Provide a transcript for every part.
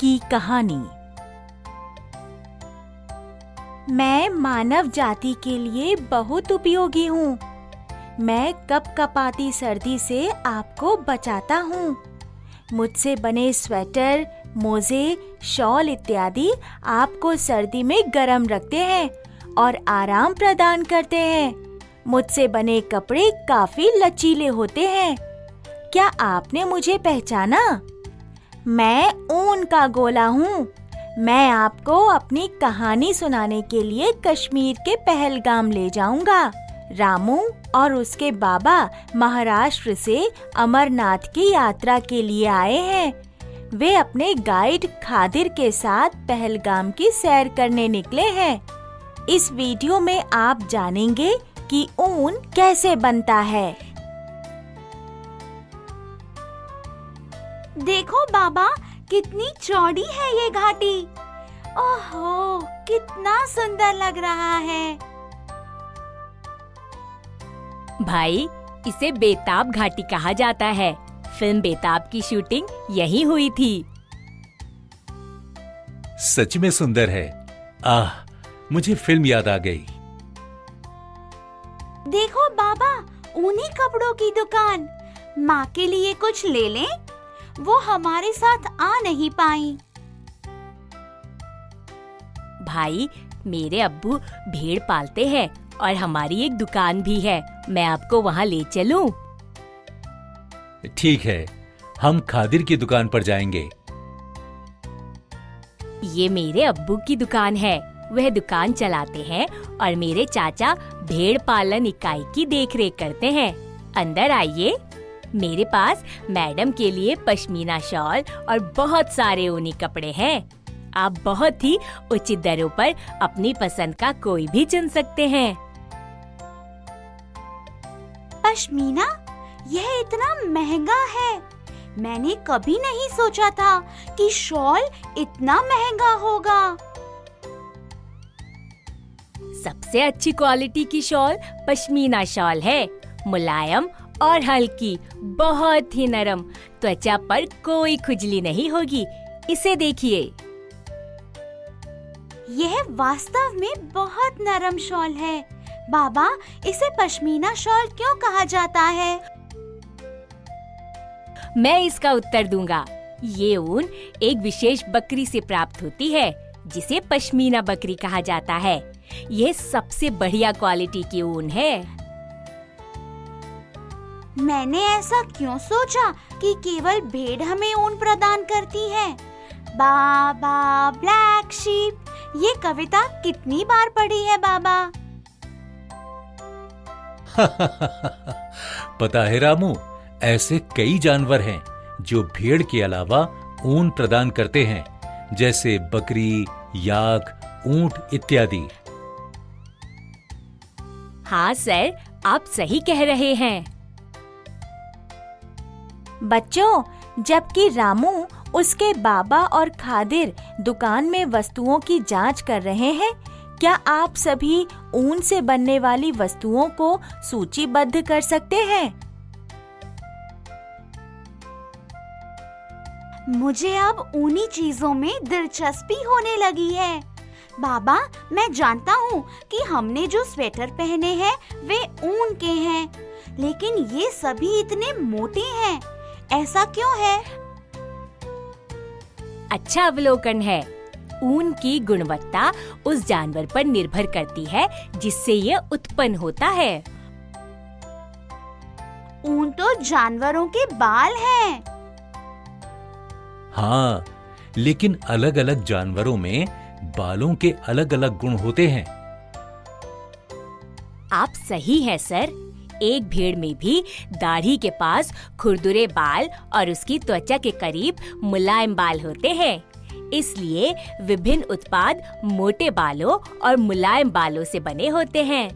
की कहानी। मैं मानव जाति के लिए बहुत उपयोगी हूँ। मैं कपकपाती सर्दी से आपको बचाता हूँ। मुझसे बने स्वेटर, मोजे, शॉल इत्यादि आपको सर्दी में गर्म रखते हैं और आराम प्रदान करते हैं। मुझसे बने कपड़े काफी लचीले होते हैं। क्या आपने मुझे पहचाना? मैं ऊन का गोला हूँ। मैं आपको अपनी कहानी सुनाने के लिए कश्मीर के पहलगाम ले जाऊंगा। रामू और उसके बाबा महाराष्ट्र से अमरनाथ की यात्रा के लिए आए हैं। वे अपने गाइड खादिर के साथ पहलगाम की सैर करने निकले हैं। इस वीडियो में आप जानेंगे कि ऊन कैसे बनता है। देखो बाबा, कितनी चौड़ी है ये घाटी। ओहो, कितना सुंदर लग रहा है। भाई, इसे बेताब घाटी कहा जाता है। फिल्म बेताब की शूटिंग यहीं हुई थी। सच में सुंदर है। आह, मुझे फिल्म याद आ गई। देखो बाबा, ऊनी कपड़ों की दुकान। माँ के लिए कुछ ले लें? वो हमारे साथ आ नहीं पाई। भाई, मेरे अब्बू भेड़ पालते हैं और हमारी एक दुकान भी है। मैं आपको वहाँ ले चलूं? ठीक है, हम खादिर की दुकान पर जाएंगे। ये मेरे अब्बू की दुकान है। वह दुकान चलाते हैं और मेरे चाचा भेड़ पालन इकाई की देखरेख करते हैं। अंदर आइए। मेरे पास मैडम के लिए पश्मीना शॉल और बहुत सारे ऊनी कपड़े हैं। आप बहुत ही उचित दरों पर अपनी पसंद का कोई भी चुन सकते हैं। पश्मीना? यह इतना महंगा है। मैंने कभी नहीं सोचा था कि शॉल इतना महंगा होगा। सबसे अच्छी क्वालिटी की शॉल पश्मीना शॉल है। मुलायम और हल्की, बहुत ही नरम। त्वचा पर कोई खुजली नहीं होगी। इसे देखिए। यह वास्तव में बहुत नरम शॉल है। बाबा, इसे पश्मीना शॉल क्यों कहा जाता है? मैं इसका उत्तर दूंगा। ये ऊन एक विशेष बकरी से प्राप्त होती है, जिसे पश्मीना बकरी कहा जाता है। यह सबसे बढ़िया क्वालिटी की ऊन है। मैंने ऐसा क्यों सोचा कि केवल भेड़ हमें ऊन प्रदान करती है? बाबा, ब्लैक शीप, ये कविता कितनी बार पढ़ी है बाबा? पता है रामू, ऐसे कई जानवर हैं जो भेड़ के अलावा ऊन प्रदान करते हैं, जैसे बकरी, याक, ऊंट इत्यादि। हाँ सर, आप सही कह रहे हैं। बच्चों, जबकि रामू, उसके बाबा और खादिर दुकान में वस्तुओं की जांच कर रहे हैं, क्या आप सभी ऊन से बनने वाली वस्तुओं को सूचीबद्ध कर सकते हैं? मुझे अब ऊनी चीजों में दिलचस्पी होने लगी है। बाबा, मैं जानता हूँ कि हमने जो स्वेटर पहने हैं वे ऊन के हैं, लेकिन ये सभी इतने मोटे हैं। ऐसा क्यों है? अच्छा अवलोकन है। ऊन की गुणवत्ता उस जानवर पर निर्भर करती है जिससे यह उत्पन्न होता है। ऊन तो जानवरों के बाल हैं। हाँ, लेकिन अलग-अलग जानवरों में बालों के अलग-अलग गुण होते हैं। आप सही हैं सर। एक भेड़ में भी दाढ़ी के पास खुरदुरे बाल और उसकी त्वचा के करीब मुलायम बाल होते हैं। इसलिए विभिन्न उत्पाद मोटे बालों और मुलायम बालों से बने होते हैं।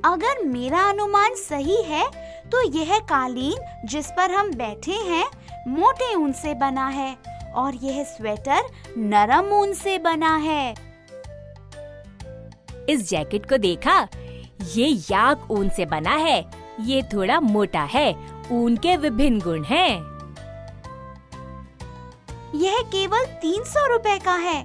अगर मेरा अनुमान सही है, तो यह कालीन जिस पर हम बैठे हैं मोटे ऊन से बना है और यह स्वेटर नरम ऊन से बना है। इस जैकेट को देखा? ये याक ऊन से बना है। ये थोड़ा मोटा है। ऊन के विभिन्न गुण हैं। यह केवल 300 रुपए का है।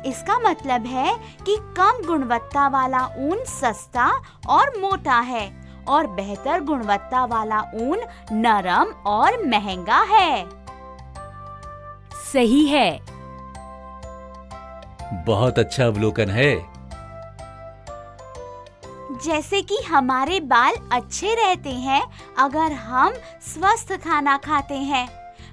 इसका मतलब है कि कम गुणवत्ता वाला ऊन सस्ता और मोटा है और बेहतर गुणवत्ता वाला ऊन नरम और महंगा है। सही है। बहुत अच्छा अवलोकन है। जैसे कि हमारे बाल अच्छे रहते हैं अगर हम स्वस्थ खाना खाते हैं।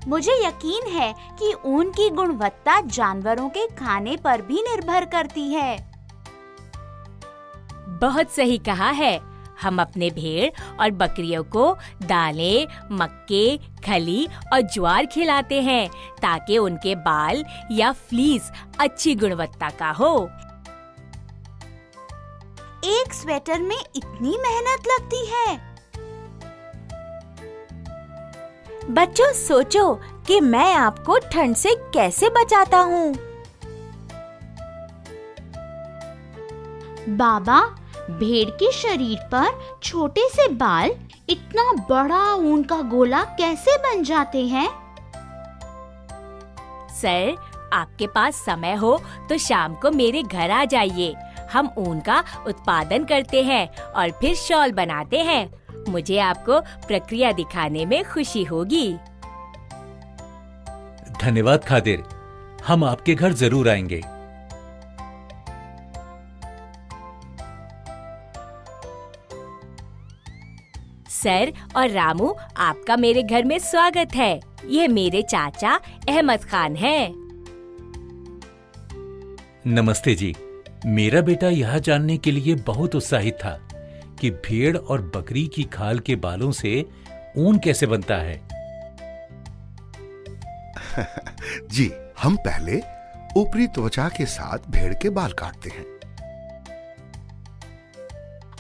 मुझे यकीन है कि ऊन की गुणवत्ता जानवरों के खाने पर भी निर्भर करती है। बहुत सही कहा है। हम अपने भेड़ और बकरियों को दालें, मक्के, खली और ज्वार खिलाते हैं ताकि उनके बाल या फ्लीस अच्छी गुणवत्ता का हो। एक स्वेटर में इतनी मेहनत लगती है। बच्चों, सोचो कि मैं आपको ठंड से कैसे बचाता हूँ। बाबा, भेड़ के शरीर पर छोटे से बाल इतना बड़ा ऊन का गोला कैसे बन जाते हैं? सर, आपके पास समय हो तो शाम को मेरे घर आ जाइए। हम ऊन का उत्पादन करते हैं और फिर शॉल बनाते हैं। मुझे आपको प्रक्रिया दिखाने में खुशी होगी। धन्यवाद खादिर, हम आपके घर जरूर आएंगे। सर और रामू, आपका मेरे घर में स्वागत है। यह मेरे चाचा अहमद खान हैं। नमस्ते जी। मेरा बेटा यह जानने के लिए बहुत उत्साहित था कि भेड़ और बकरी की खाल के बालों से ऊन कैसे बनता है। जी, हम पहले ऊपरी त्वचा के साथ भेड़ के बाल काटते हैं।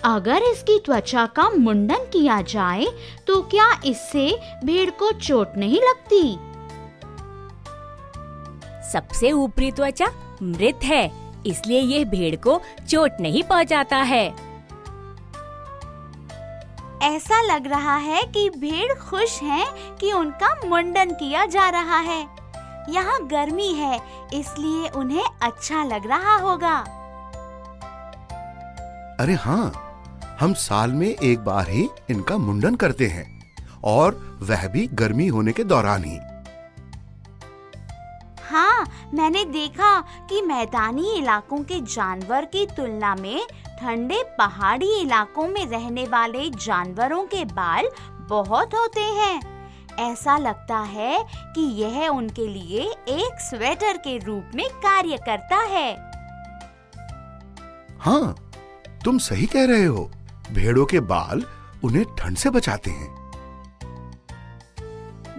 अगर इसकी त्वचा का मुंडन किया जाए तो क्या इससे भेड़ को चोट नहीं लगती? सबसे ऊपरी त्वचा मृत है, इसलिए यह भेड़ को चोट नहीं पहुंचाता है। ऐसा लग रहा है कि भेड़ खुश हैं कि उनका मुंडन किया जा रहा है। यहाँ गर्मी है, इसलिए उन्हें अच्छा लग रहा होगा। अरे हाँ, हम साल में एक बार ही इनका मुंडन करते हैं और वह भी गर्मी होने के दौरान ही। हाँ, मैंने देखा कि मैदानी इलाकों के जानवर की तुलना में ठंडे पहाड़ी इलाकों में रहने वाले जानवरों के बाल बहुत होते हैं। ऐसा लगता है कि यह उनके लिए एक स्वेटर के रूप में कार्य करता है। हाँ, तुम सही कह रहे हो। भेड़ों के बाल उन्हें ठंड से बचाते हैं।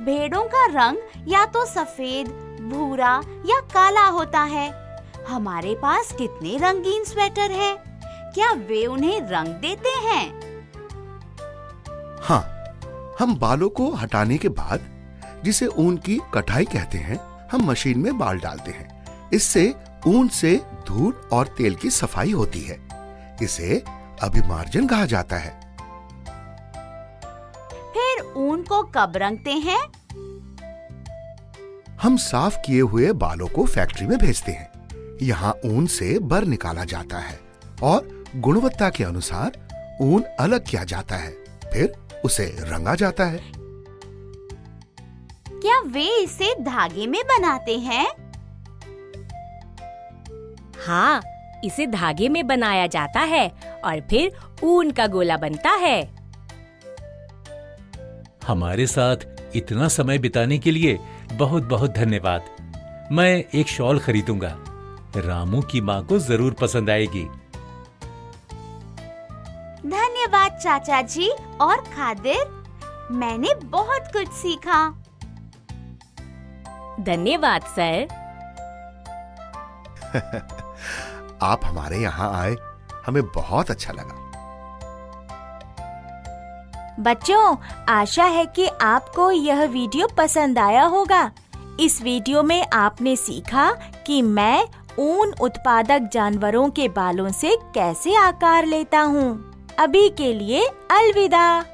भेड़ों का रंग या तो सफेद, भूरा या काला होता है। हमारे पास कितने रंगीन स्वेटर हैं? क्या वे उन्हें रंग देते हैं? हाँ, हम बालों को हटाने के बाद, जिसे ऊन की कटाई कहते हैं, हम मशीन में बाल डालते हैं। इससे ऊन से धूल और तेल की सफाई होती है। इसे अभिमार्जन कहा जाता है। फिर ऊन को कब रंगते हैं? हम साफ किए हुए बालों को फैक्ट्री में भेजते हैं। यहाँ ऊन से बर निकाला जाता है और गुणवत्ता के अनुसार ऊन अलग किया जाता है। फिर उसे रंगा जाता है। क्या वे इसे धागे में बनाते हैं? हाँ, इसे धागे में बनाया जाता है और फिर ऊन का गोला बनता है। हमारे साथ इतना समय बिताने के लिए बहुत बहुत धन्यवाद। मैं एक शॉल खरीदूंगा। रामू की माँ को जरूर पसंद आएगी। धन्यवाद चाचा जी और खादिर, मैंने बहुत कुछ सीखा। धन्यवाद सर। आप हमारे यहाँ आए, हमें बहुत अच्छा लगा। बच्चों, आशा है कि आपको यह वीडियो पसंद आया होगा। इस वीडियो में आपने सीखा कि मैं ऊन उत्पादक जानवरों के बालों से कैसे आकार लेता हूँ। अभी के लिए अलविदा।